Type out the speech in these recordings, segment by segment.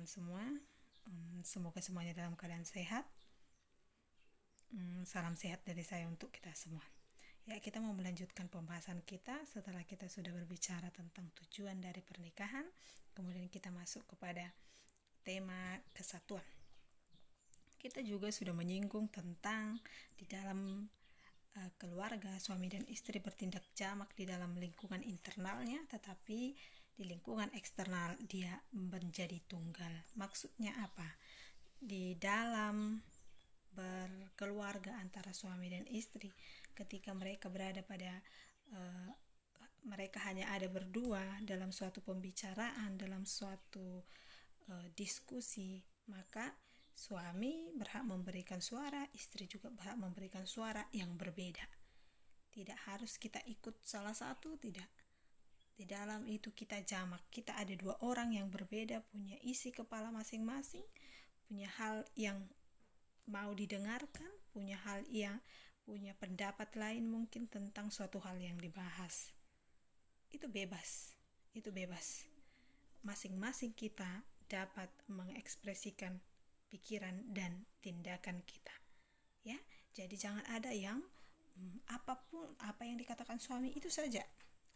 teman-teman semua. Semoga semuanya dalam keadaan sehat. Salam sehat dari saya untuk kita semua. Ya, kita mau melanjutkan pembahasan kita setelah kita sudah berbicara tentang tujuan dari pernikahan. Kemudian kita masuk kepada tema kesatuan. Kita juga sudah menyinggung tentang di dalam keluarga suami dan istri bertindak jamak di dalam lingkungan internalnya, tetapi di lingkungan eksternal dia menjadi tunggal. Maksudnya apa? Di dalam berkeluarga antara suami dan istri, ketika mereka berada pada mereka hanya ada berdua dalam suatu pembicaraan, dalam suatu diskusi, maka suami berhak memberikan suara, istri juga berhak memberikan suara yang berbeda. Tidak harus kita ikut salah satu, tidak. Di dalam itu kita jamak, kita ada dua orang yang berbeda, punya isi kepala masing-masing, punya hal yang mau didengarkan, punya pendapat lain mungkin tentang suatu hal yang dibahas. Itu bebas. Masing-masing kita dapat mengekspresikan pikiran dan tindakan kita. Ya, jadi jangan ada yang apapun apa yang dikatakan suami itu saja,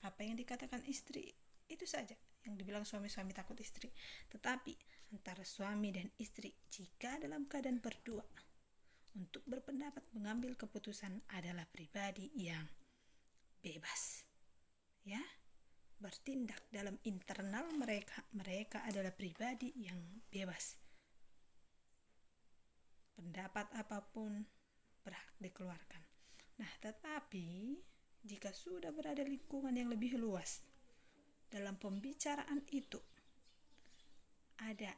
apa yang dikatakan istri itu saja. Yang dibilang suami takut istri. Tetapi antara suami dan istri, jika dalam keadaan berdua, untuk berpendapat mengambil keputusan adalah pribadi yang bebas. Ya, bertindak dalam internal mereka adalah pribadi yang bebas. Pendapat apapun berhak dikeluarkan. Nah, tetapi jika sudah berada lingkungan yang lebih luas, dalam pembicaraan itu ada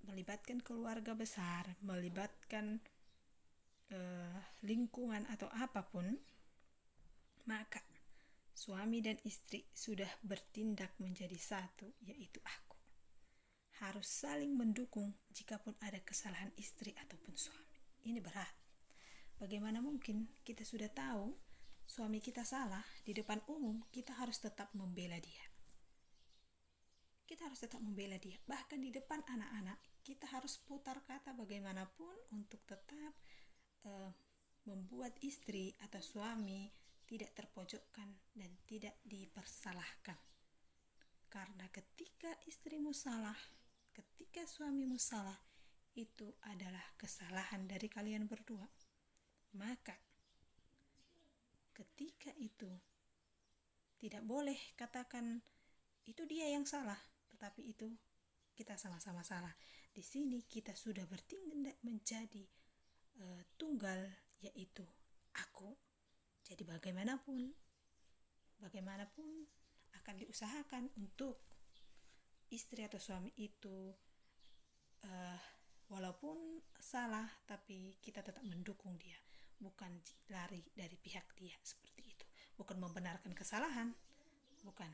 melibatkan keluarga besar, melibatkan lingkungan atau apapun, maka suami dan istri sudah bertindak menjadi satu, yaitu aku. Harus saling mendukung jikapun ada kesalahan istri ataupun suami. Ini berat. Bagaimana mungkin kita sudah tahu suami kita salah di depan umum, kita harus tetap membela dia. Bahkan di depan anak-anak, kita harus putar kata bagaimanapun untuk tetap membuat istri atau suami tidak terpojokkan dan tidak dipersalahkan. Karena ketika istrimu salah, ketika suamimu salah, itu adalah kesalahan dari kalian berdua. Maka ketika itu tidak boleh katakan itu dia yang salah, tetapi itu kita sama-sama salah. Di sini kita sudah bertindak menjadi tunggal, yaitu aku. Jadi bagaimanapun akan diusahakan untuk istri atau suami itu walaupun salah, tapi kita tetap mendukung dia, bukan lari dari pihak dia seperti itu. Bukan membenarkan kesalahan, bukan,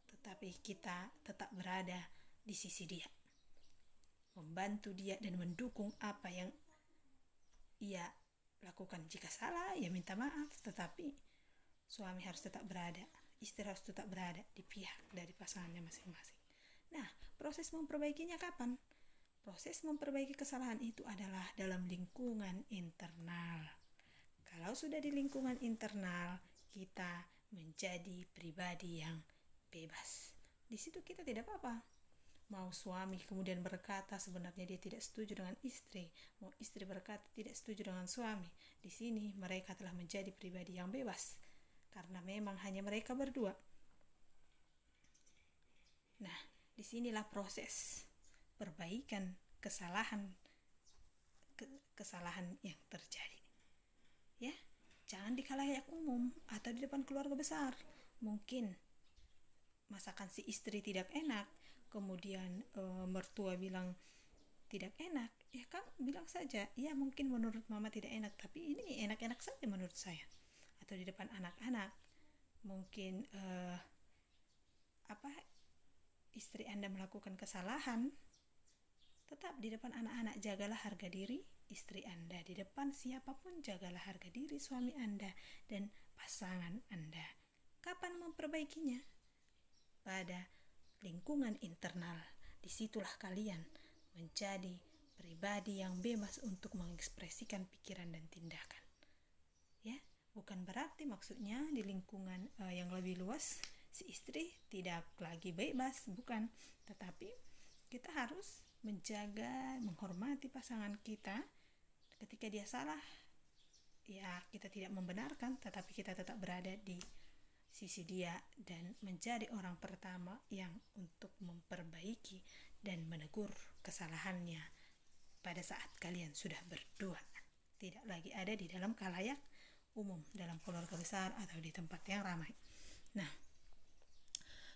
tetapi kita tetap berada di sisi dia, membantu dia dan mendukung apa yang ia lakukan. Jika salah, ya minta maaf, tetapi suami harus tetap berada, istri harus tetap berada di pihak dari pasangannya masing-masing. Nah, proses memperbaikinya kapan? Proses memperbaiki kesalahan itu adalah dalam lingkungan internal. Kalau sudah di lingkungan internal, kita menjadi pribadi yang bebas. Di situ kita tidak apa-apa. Mau suami kemudian berkata sebenarnya dia tidak setuju dengan istri, mau istri berkata tidak setuju dengan suami, di sini mereka telah menjadi pribadi yang bebas karena memang hanya mereka berdua. Nah, disinilah proses perbaikan kesalahan yang terjadi. Ya, jangan di khalayak umum atau di depan keluarga besar. Mungkin masakan si istri tidak enak, kemudian mertua bilang tidak enak, ya kan bilang saja, ya mungkin menurut mama tidak enak, tapi ini enak-enak saja menurut saya. Atau di depan anak-anak, mungkin istri Anda melakukan kesalahan, tetap di depan anak-anak jagalah harga diri istri Anda, di depan siapapun jagalah harga diri suami Anda dan pasangan Anda. Kapan memperbaikinya? Pada lingkungan internal. Disitulah kalian menjadi pribadi yang bebas untuk mengekspresikan pikiran dan tindakan. Ya, bukan berarti maksudnya di lingkungan yang lebih luas si istri tidak lagi bebas, bukan. Tetapi kita harus menjaga, menghormati pasangan kita. Ketika dia salah, ya kita tidak membenarkan, tetapi kita tetap berada di sisi dia dan menjadi orang pertama yang untuk memperbaiki dan menegur kesalahannya pada saat kalian sudah berdua, tidak lagi ada di dalam khalayak umum, dalam keluarga besar atau di tempat yang ramai. Nah,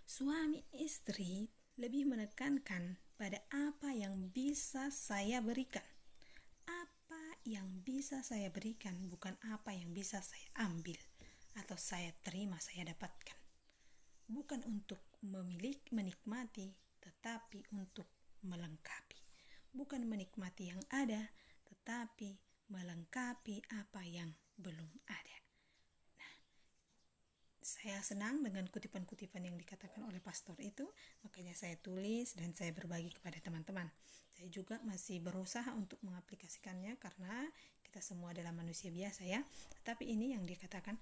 suami istri lebih menekankan pada apa yang bisa saya berikan, apa yang bisa saya berikan, bukan apa yang bisa saya ambil atau saya terima, saya dapatkan. Bukan untuk menikmati, tetapi untuk melengkapi. Bukan menikmati yang ada, tetapi melengkapi apa yang belum ada. Nah, saya senang dengan kutipan-kutipan yang dikatakan oleh pastor itu, makanya saya tulis dan saya berbagi kepada teman-teman. Saya juga masih berusaha untuk mengaplikasikannya karena kita semua adalah manusia biasa ya. Tetapi ini yang dikatakan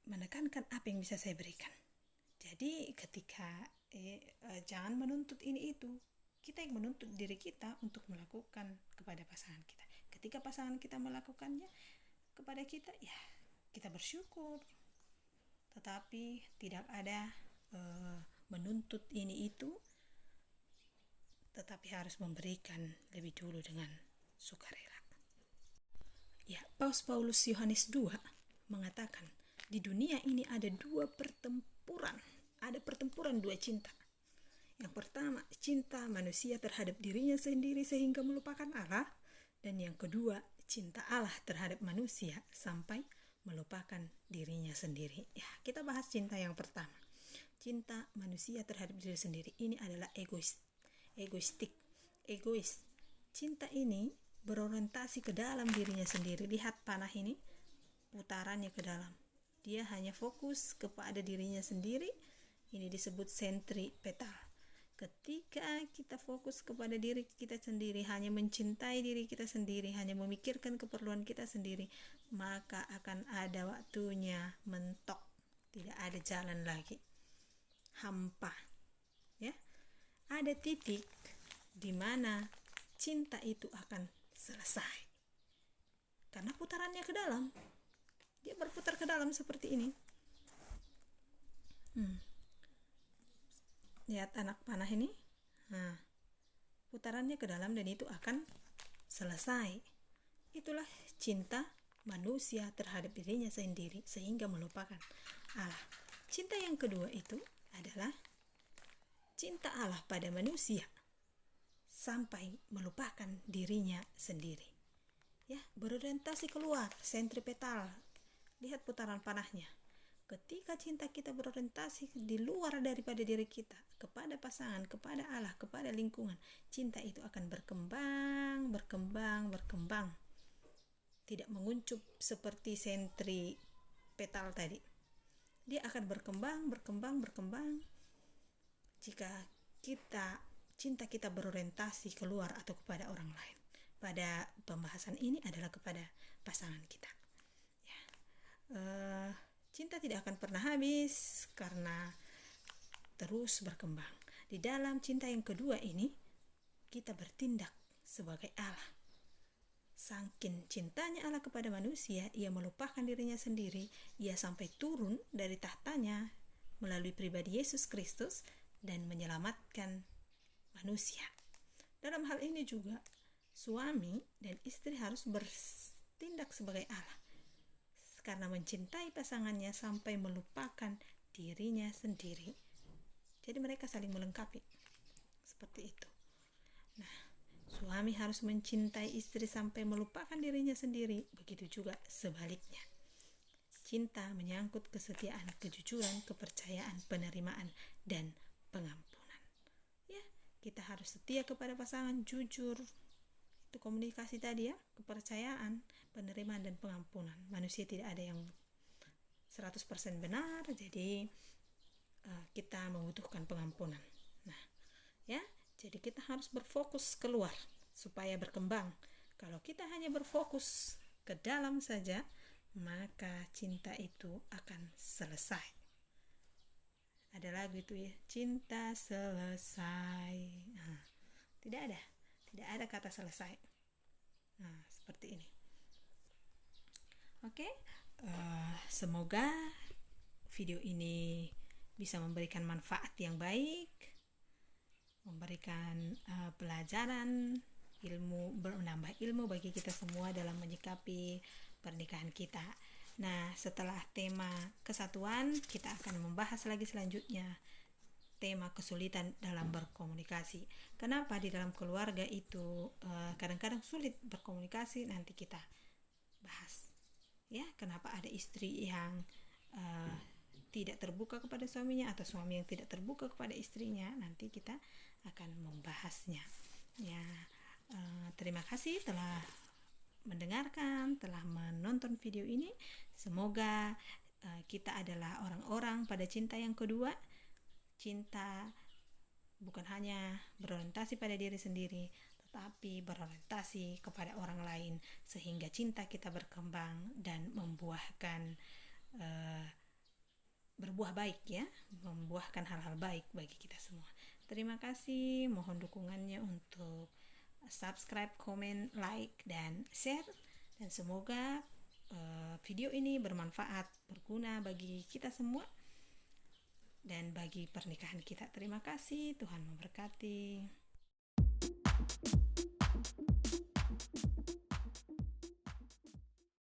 menekankan apa yang bisa saya berikan. Jadi ketika jangan menuntut ini itu, kita yang menuntut diri kita untuk melakukan kepada pasangan kita. Ketika pasangan kita melakukannya kepada kita, ya kita bersyukur. Tetapi tidak ada menuntut ini itu, tetapi harus memberikan lebih dulu dengan sukarela. Ya, Paus Yohanes II mengatakan, di dunia ini ada dua pertempuran. Ada pertempuran dua cinta. Yang pertama, cinta manusia terhadap dirinya sendiri sehingga melupakan Allah. Dan yang kedua, cinta Allah terhadap manusia sampai melupakan dirinya sendiri. Ya, kita bahas cinta yang pertama. Cinta manusia terhadap diri sendiri. Ini adalah egois. Cinta ini berorientasi ke dalam dirinya sendiri. Lihat panah ini, putarannya ke dalam. Dia hanya fokus kepada dirinya sendiri. Ini disebut sentripetal. Ketika kita fokus kepada diri kita sendiri, hanya mencintai diri kita sendiri, hanya memikirkan keperluan kita sendiri, maka akan ada waktunya mentok. Tidak ada jalan lagi. Hampa. Ya. Ada titik di mana cinta itu akan selesai. Karena putarannya ke dalam. Dia berputar ke dalam seperti ini. Lihat anak panah ini. Nah, putarannya ke dalam dan itu akan selesai. Itulah cinta manusia terhadap dirinya sendiri sehingga melupakan Allah. Cinta yang kedua itu adalah cinta Allah pada manusia sampai melupakan dirinya sendiri. Ya, berorientasi keluar, sentripetal. Lihat putaran panahnya. Ketika cinta kita berorientasi di luar daripada diri kita, kepada pasangan, kepada Allah, kepada lingkungan, cinta itu akan berkembang. Tidak menguncup seperti sentripetal tadi. Dia akan berkembang. Jika cinta kita berorientasi keluar atau kepada orang lain. Pada pembahasan ini adalah kepada pasangan kita. Cinta tidak akan pernah habis karena terus berkembang. Di dalam cinta yang kedua ini, kita bertindak sebagai Allah. Saking cintanya Allah kepada manusia, ia melupakan dirinya sendiri, ia sampai turun dari tahtanya melalui pribadi Yesus Kristus dan menyelamatkan manusia. Dalam hal ini juga, suami dan istri harus bertindak sebagai Allah. Karena mencintai pasangannya sampai melupakan dirinya sendiri. Jadi mereka saling melengkapi. Seperti itu. Nah, suami harus mencintai istri sampai melupakan dirinya sendiri. Begitu juga sebaliknya. Cinta menyangkut kesetiaan, kejujuran, kepercayaan, penerimaan, dan pengampunan. Ya, kita harus setia kepada pasangan, jujur. Itu komunikasi tadi ya, kepercayaan, penerimaan dan pengampunan. Manusia tidak ada yang 100% benar, jadi kita membutuhkan pengampunan. Nah, ya, Jadi kita harus berfokus keluar supaya berkembang. Kalau kita hanya berfokus ke dalam saja, maka cinta itu akan selesai. Ada lagu itu ya, cinta selesai. Nah, tidak ada kata selesai. Nah, seperti ini. Oke, semoga video ini bisa memberikan manfaat yang baik, memberikan pelajaran, menambah ilmu bagi kita semua dalam menyikapi pernikahan kita. Nah, setelah tema kesatuan, kita akan membahas lagi selanjutnya tema kesulitan dalam berkomunikasi. Kenapa di dalam keluarga itu kadang-kadang sulit berkomunikasi, nanti kita bahas. Ya, kenapa ada istri yang tidak terbuka kepada suaminya atau suami yang tidak terbuka kepada istrinya, nanti kita akan membahasnya. Ya, terima kasih telah mendengarkan, telah menonton video ini. Semoga kita adalah orang-orang pada cinta yang kedua. Cinta bukan hanya berorientasi pada diri sendiri, tetapi berorientasi kepada orang lain, sehingga cinta kita berkembang dan berbuah baik, ya, membuahkan hal-hal baik bagi kita semua. Terima kasih, mohon dukungannya untuk subscribe, komen, like, dan share, dan semoga video ini bermanfaat, berguna bagi kita semua dan bagi pernikahan kita. Terima kasih, Tuhan memberkati.